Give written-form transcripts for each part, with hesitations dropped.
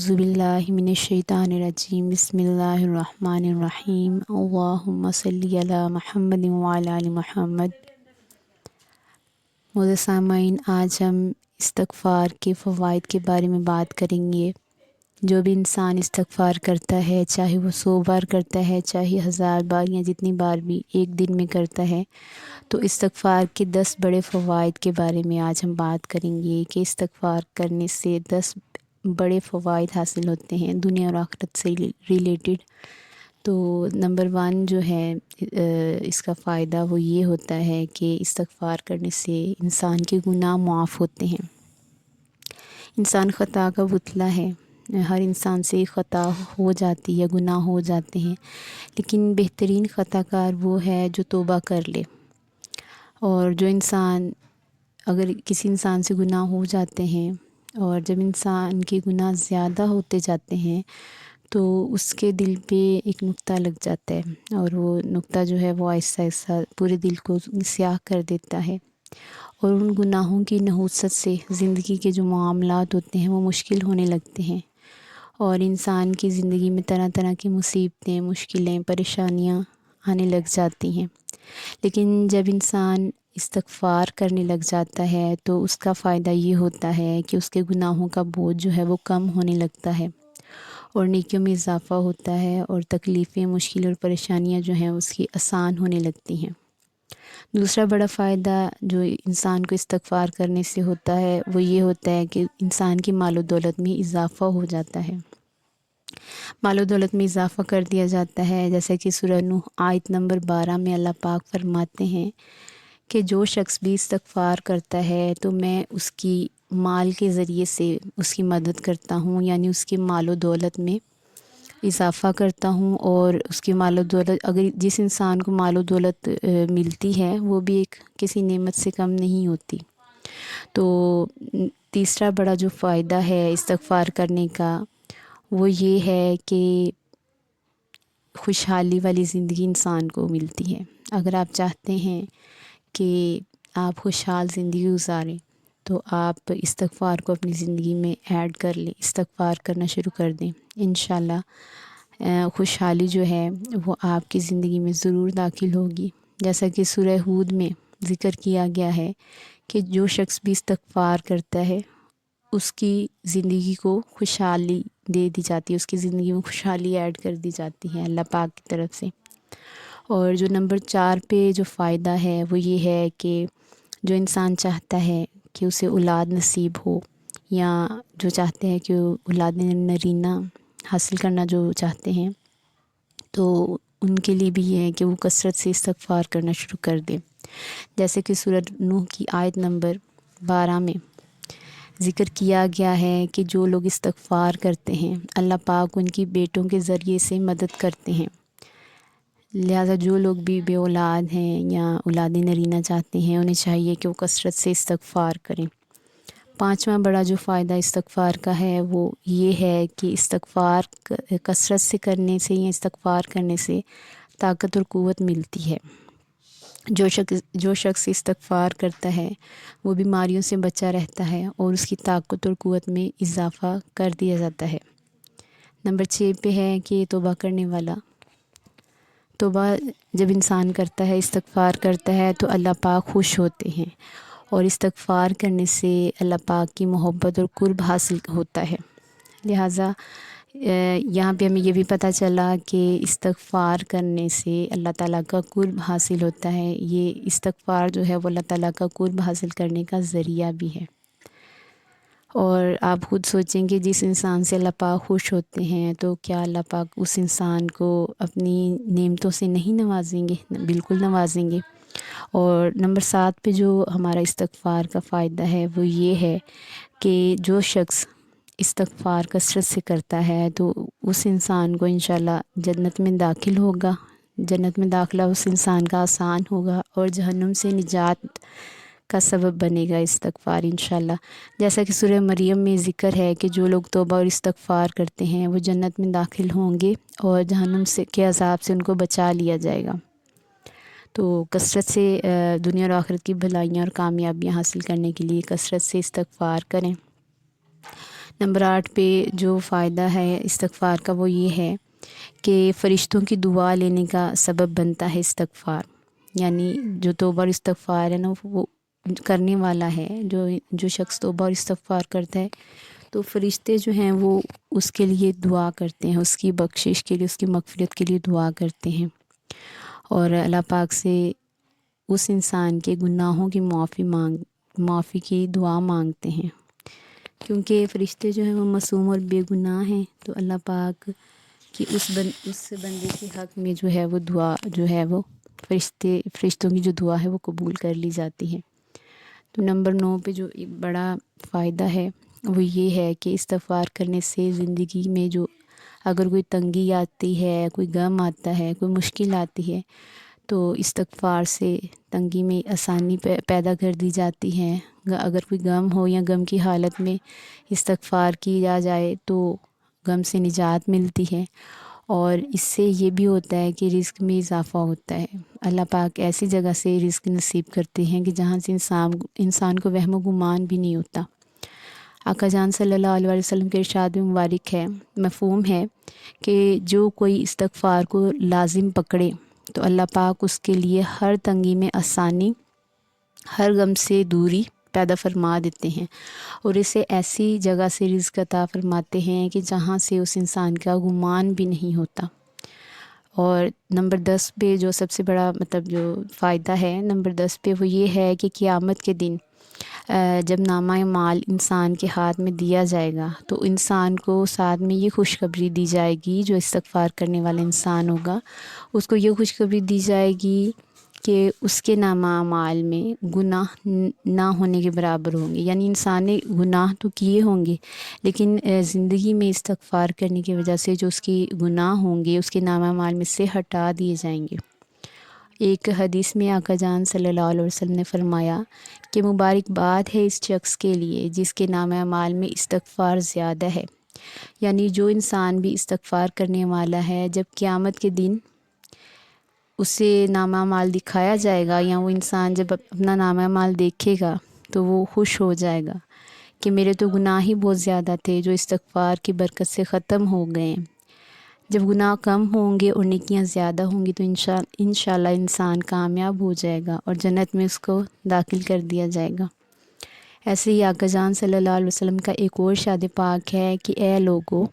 اعوذ باللہ من الشیطان الرجیم بسم اللہ الرحمن الرحیم اللہم صلی علی محمد وعلی آل محمد۔ معزز سامعین، آج ہم استغفار کے فوائد کے بارے میں بات کریں گے۔ جو بھی انسان استغفار کرتا ہے، چاہے وہ 100 بار کرتا ہے، چاہے 1000 بار یا جتنی بار بھی ایک دن میں کرتا ہے، تو استغفار کے 10 بڑے فوائد کے بارے میں آج ہم بات کریں گے کہ استغفار کرنے سے 10 بڑے فوائد حاصل ہوتے ہیں دنیا اور آخرت سے ریلیٹڈ۔ تو نمبر 1 جو ہے اس کا فائدہ وہ یہ ہوتا ہے کہ استغفار کرنے سے انسان کے گناہ معاف ہوتے ہیں۔ انسان خطا کا پتلا ہے، ہر انسان سے خطا ہو جاتی ہے، گناہ ہو جاتے ہیں، لیکن بہترین خطا کار وہ ہے جو توبہ کر لے۔ اور جو انسان، اگر کسی انسان سے گناہ ہو جاتے ہیں اور جب انسان کے گناہ زیادہ ہوتے جاتے ہیں تو اس کے دل پہ ایک نقطہ لگ جاتا ہے، اور وہ نقطہ جو ہے وہ آہستہ آہستہ پورے دل کو سیاہ کر دیتا ہے، اور ان گناہوں کی نحوست سے زندگی کے جو معاملات ہوتے ہیں وہ مشکل ہونے لگتے ہیں، اور انسان کی زندگی میں طرح طرح کی مصیبتیں، مشکلیں، پریشانیاں آنے لگ جاتی ہیں۔ لیکن جب انسان استغفار کرنے لگ جاتا ہے تو اس کا فائدہ یہ ہوتا ہے کہ اس کے گناہوں کا بوجھ جو ہے وہ کم ہونے لگتا ہے، اور نیکیوں میں اضافہ ہوتا ہے، اور تکلیفیں، مشکل اور پریشانیاں جو ہیں اس کی آسان ہونے لگتی ہیں۔ دوسرا بڑا فائدہ جو انسان کو استغفار کرنے سے ہوتا ہے وہ یہ ہوتا ہے کہ انسان کی مال و دولت میں اضافہ ہو جاتا ہے۔ مال و دولت میں اضافہ کر دیا جاتا ہے، جیسا کہ سورہ نوح آیت نمبر 12 میں اللہ پاک فرماتے ہیں کہ جو شخص بھی استغفار کرتا ہے تو میں اس کی مال کے ذریعے سے اس کی مدد کرتا ہوں، یعنی اس کی مال و دولت میں اضافہ کرتا ہوں، اور اس کی مال و دولت، اگر جس انسان کو مال و دولت ملتی ہے وہ بھی ایک کسی نعمت سے کم نہیں ہوتی۔ تو تیسرا بڑا جو فائدہ ہے استغفار کرنے کا وہ یہ ہے کہ خوشحالی والی زندگی انسان کو ملتی ہے۔ اگر آپ چاہتے ہیں کہ آپ خوشحال زندگی گزاریں تو آپ استغفار کو اپنی زندگی میں ایڈ کر لیں، استغفار کرنا شروع کر دیں۔ انشاءاللہ خوشحالی جو ہے وہ آپ کی زندگی میں ضرور داخل ہوگی۔ جیسا کہ سورہ ہود میں ذکر کیا گیا ہے کہ جو شخص بھی استغفار کرتا ہے اس کی زندگی کو خوشحالی دے دی جاتی ہے، اس کی زندگی میں خوشحالی ایڈ کر دی جاتی ہے اللہ پاک کی طرف سے۔ اور جو نمبر 4 پہ جو فائدہ ہے وہ یہ ہے کہ جو انسان چاہتا ہے کہ اسے اولاد نصیب ہو، یا جو چاہتے ہیں کہ اولاد نرینہ حاصل کرنا جو چاہتے ہیں، تو ان کے لیے بھی یہ ہے کہ وہ کثرت سے استغفار کرنا شروع کر دیں۔ جیسے کہ سورہ نوح کی آیت نمبر 12 میں ذکر کیا گیا ہے کہ جو لوگ استغفار کرتے ہیں اللہ پاک ان کی بیٹوں کے ذریعے سے مدد کرتے ہیں۔ لہٰذا جو لوگ بھی بے اولاد ہیں یا اولاد نرینہ چاہتے ہیں انہیں چاہیے کہ وہ کثرت سے استغفار کریں۔ 5واں بڑا جو فائدہ استغفار کا ہے وہ یہ ہے کہ استغفار کثرت سے کرنے سے یا استغفار کرنے سے طاقت اور قوت ملتی ہے۔ جو شخص استغفار کرتا ہے وہ بیماریوں سے بچا رہتا ہے اور اس کی طاقت اور قوت میں اضافہ کر دیا جاتا ہے۔ نمبر 6 پہ ہے کہ توبہ کرنے والا، توبہ جب انسان کرتا ہے، استغفار کرتا ہے تو اللہ پاک خوش ہوتے ہیں، اور استغفار کرنے سے اللہ پاک کی محبت اور قرب حاصل ہوتا ہے۔ لہٰذا یہاں پہ ہمیں یہ بھی پتہ چلا کہ استغفار کرنے سے اللہ تعالیٰ کا قرب حاصل ہوتا ہے۔ یہ استغفار جو ہے وہ اللہ تعالیٰ کا قرب حاصل کرنے کا ذریعہ بھی ہے۔ اور آپ خود سوچیں کہ جس انسان سے اللہ پاک خوش ہوتے ہیں تو کیا اللہ پاک اس انسان کو اپنی نعمتوں سے نہیں نوازیں گے؟ بالکل نوازیں گے۔ اور نمبر 7 پہ جو ہمارا استغفار کا فائدہ ہے وہ یہ ہے کہ جو شخص استغفار کثرت سے کرتا ہے تو اس انسان کو انشاءاللہ جنت میں داخل ہوگا، جنت میں داخلہ اس انسان کا آسان ہوگا، اور جہنم سے نجات کا سبب بنے گا استغفار انشاءاللہ۔ جیسا کہ سورہ مریم میں ذکر ہے کہ جو لوگ توبہ اور استغفار کرتے ہیں وہ جنت میں داخل ہوں گے اور جہنم کے عذاب سے ان کو بچا لیا جائے گا۔ تو کثرت سے دنیا اور آخرت کی بھلائیاں اور کامیابیاں حاصل کرنے کے لیے کثرت سے استغفار کریں۔ نمبر 8 پہ جو فائدہ ہے استغفار کا وہ یہ ہے کہ فرشتوں کی دعا لینے کا سبب بنتا ہے استغفار. یعنی جو توبہ اور استغفار ہے نا وہ کرنے والا ہے، جو شخص توبہ اور استغفار کرتا ہے تو فرشتے جو ہیں وہ اس کے لیے دعا کرتے ہیں، اس کی بخشش کے لیے، اس کی مغفرت کے لیے دعا کرتے ہیں، اور اللہ پاک سے اس انسان کے گناہوں کی معافی کی دعا مانگتے ہیں. کیونکہ فرشتے جو ہیں وہ معصوم اور بے گناہ ہیں، تو اللہ پاک کی اس بندے کے حق میں جو ہے وہ دعا جو ہے وہ فرشتوں کی جو دعا ہے وہ قبول کر لی جاتی ہے. تو نمبر 9 پہ جو ایک بڑا فائدہ ہے وہ یہ ہے کہ استغفار کرنے سے زندگی میں جو اگر کوئی تنگی آتی ہے، کوئی غم آتا ہے، کوئی مشکل آتی ہے تو استغفار سے تنگی میں آسانی پیدا کر دی جاتی ہے. اگر کوئی غم ہو یا غم کی حالت میں استغفار کی جائے تو غم سے نجات ملتی ہے، اور اس سے یہ بھی ہوتا ہے کہ رزق میں اضافہ ہوتا ہے. اللہ پاک ایسی جگہ سے رزق نصیب کرتے ہیں کہ جہاں سے انسان کو وہم و گمان بھی نہیں ہوتا. آقا جان صلی اللہ علیہ وسلم کے ارشاد مبارک ہے، مفہوم ہے کہ جو کوئی استغفار کو لازم پکڑے تو اللہ پاک اس کے لیے ہر تنگی میں آسانی، ہر غم سے دوری پیدا فرما دیتے ہیں، اور اسے ایسی جگہ سے رزق عطا فرماتے ہیں کہ جہاں سے اس انسان کا گمان بھی نہیں ہوتا. اور نمبر 10 پہ جو سب سے بڑا جو فائدہ ہے نمبر 10 پہ وہ یہ ہے کہ قیامت کے دن جب نامہ اعمال انسان کے ہاتھ میں دیا جائے گا تو انسان کو ساتھ میں یہ خوشخبری دی جائے گی، جو استغفار کرنے والا انسان ہوگا اس کو یہ خوشخبری دی جائے گی کہ اس کے نامہ اعمال میں گناہ نہ ہونے کے برابر ہوں گے. یعنی انسان نے گناہ تو کیے ہوں گے لیکن زندگی میں استغفار کرنے کی وجہ سے جو اس کی گناہ ہوں گے اس کے نامہ اعمال میں سے ہٹا دیے جائیں گے. ایک حدیث میں آقا جان صلی اللہ علیہ وسلم نے فرمایا کہ مبارکباد ہے اس شخص کے لیے جس کے نامہ اعمال میں استغفار زیادہ ہے. یعنی جو انسان بھی استغفار کرنے والا ہے، جب قیامت کے دن اسے نامہ اعمال دکھایا جائے گا یا وہ انسان جب اپنا نامہ اعمال دیکھے گا تو وہ خوش ہو جائے گا کہ میرے تو گناہ ہی بہت زیادہ تھے جو استغفار کی برکت سے ختم ہو گئے ہیں. جب گناہ کم ہوں گے اور نیکیاں زیادہ ہوں گی تو انشاءاللہ انسان کامیاب ہو جائے گا اور جنت میں اس کو داخل کر دیا جائے گا. ایسے ہی آقا جان صلی اللہ علیہ وسلم کا ایک اور ارشاد پاک ہے کہ اے لوگو،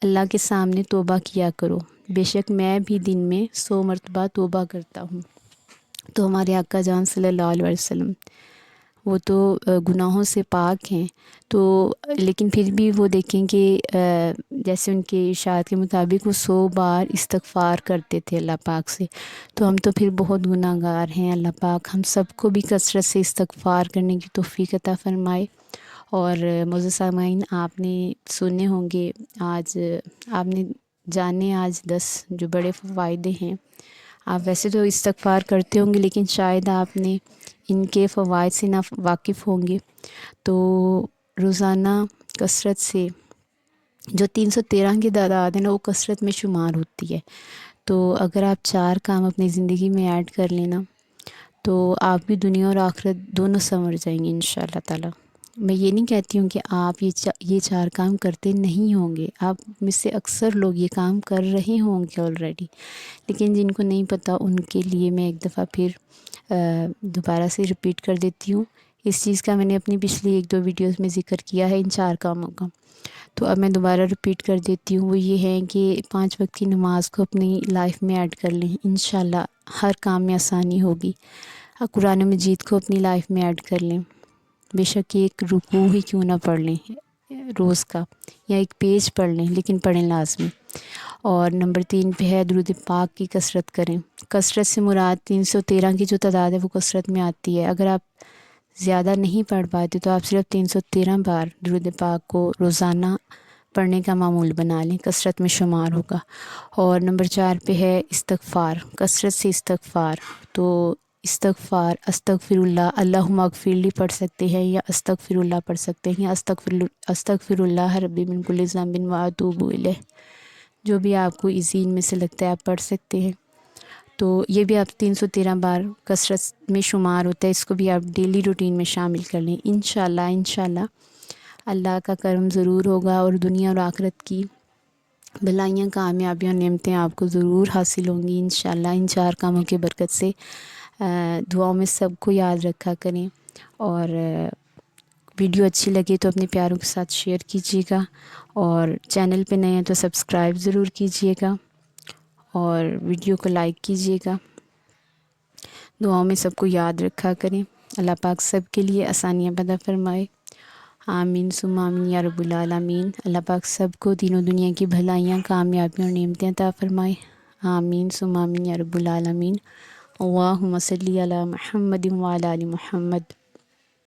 اللہ کے سامنے توبہ کیا کرو، بے شک میں بھی دن میں 100 مرتبہ توبہ کرتا ہوں. تو ہمارے آقا جان صلی اللہ علیہ وسلم وہ تو گناہوں سے پاک ہیں، تو لیکن پھر بھی وہ دیکھیں کہ جیسے ان کے ارشاد کے مطابق وہ 100 بار استغفار کرتے تھے اللہ پاک سے. تو ہم تو پھر بہت گناہ گار ہیں. اللہ پاک ہم سب کو بھی کثرت سے استغفار کرنے کی توفیق عطا فرمائے. اور معزز سامعین، آپ نے سنے ہوں گے آج آپ نے جانے آج 10 جو بڑے فوائد ہیں. آپ ویسے تو استغفار کرتے ہوں گے لیکن شاید آپ نے ان کے فوائد سے نہ واقف ہوں گے. تو روزانہ کثرت سے جو 313 کی تعداد ہے نا وہ کثرت میں شمار ہوتی ہے. تو اگر آپ 4 کام اپنی زندگی میں ایڈ کر لینا تو آپ بھی دنیا اور آخرت دونوں سنور جائیں گے انشاءاللہ تعالی. میں یہ نہیں کہتی ہوں کہ آپ یہ 4 کام کرتے نہیں ہوں گے، آپ میں سے اکثر لوگ یہ کام کر رہے ہوں گے آلریڈی، لیکن جن کو نہیں پتہ ان کے لیے میں ایک دفعہ پھر دوبارہ سے رپیٹ کر دیتی ہوں. اس چیز کا میں نے اپنی پچھلی 1-2 ویڈیوز میں ذکر کیا ہے ان 4 کاموں کا، تو اب میں دوبارہ رپیٹ کر دیتی ہوں. وہ یہ ہے کہ 5 وقت کی نماز کو اپنی لائف میں ایڈ کر لیں، انشاءاللہ ہر کام میں آسانی ہوگی. قرآن مجید کو اپنی لائف میں ایڈ کر لیں، بے شک ایک رکوع ہی کیوں نہ پڑھ لیں روز کا، یا ایک پیج پڑھ لیں لیکن پڑھیں لازمی. اور نمبر 3 پہ ہے درود پاک کی کثرت کریں. کثرت سے مراد 313 کی جو تعداد ہے وہ کثرت میں آتی ہے. اگر آپ زیادہ نہیں پڑھ پاتے تو آپ صرف 313 بار درود پاک کو روزانہ پڑھنے کا معمول بنا لیں، کثرت میں شمار ہوگا. اور نمبر 4 پہ ہے استغفار، کثرت سے استغفار. تو استغفار استغفر اللہ، اللہم اغفر لی پڑھ سکتے ہیں، یا استغفر اللہ پڑھ سکتے ہیں، یا استغفر اللہ ربی من کل ذنب واتوب الیہ، جو بھی آپ کو ایزی میں سے لگتا ہے آپ پڑھ سکتے ہیں. تو یہ بھی آپ 313 بار کثرت میں شمار ہوتا ہے، اس کو بھی آپ ڈیلی روٹین میں شامل کر لیں. انشاءاللہ اللہ کا کرم ضرور ہوگا اور دنیا اور آخرت کی بھلائیاں کامیابیاں نعمتیں آپ کو ضرور حاصل ہوں گی انشاءاللہ ان 4 کاموں کی برکت سے۔ دعاؤں میں سب کو یاد رکھا کریں، اور ویڈیو اچھی لگے تو اپنے پیاروں کے ساتھ شیئر کیجیے گا، اور چینل پہ نئے ہیں تو سبسکرائب ضرور کیجیے گا، اور ویڈیو کو لائک کیجیے گا۔ دعاؤں میں سب کو یاد رکھا کریں۔ اللہ پاک سب کے لیے آسانیاں پیدا فرمائے، آمین ثم آمین یا رب العالمین۔ اللہ پاک سب کو دین و دنیا کی بھلائیاں، کامیابیاں اور نعمتیں عطا فرمائے، آمین ثم آمین یا رب العالمین۔ اللہم صلی علی محمد وعلی آل محمد۔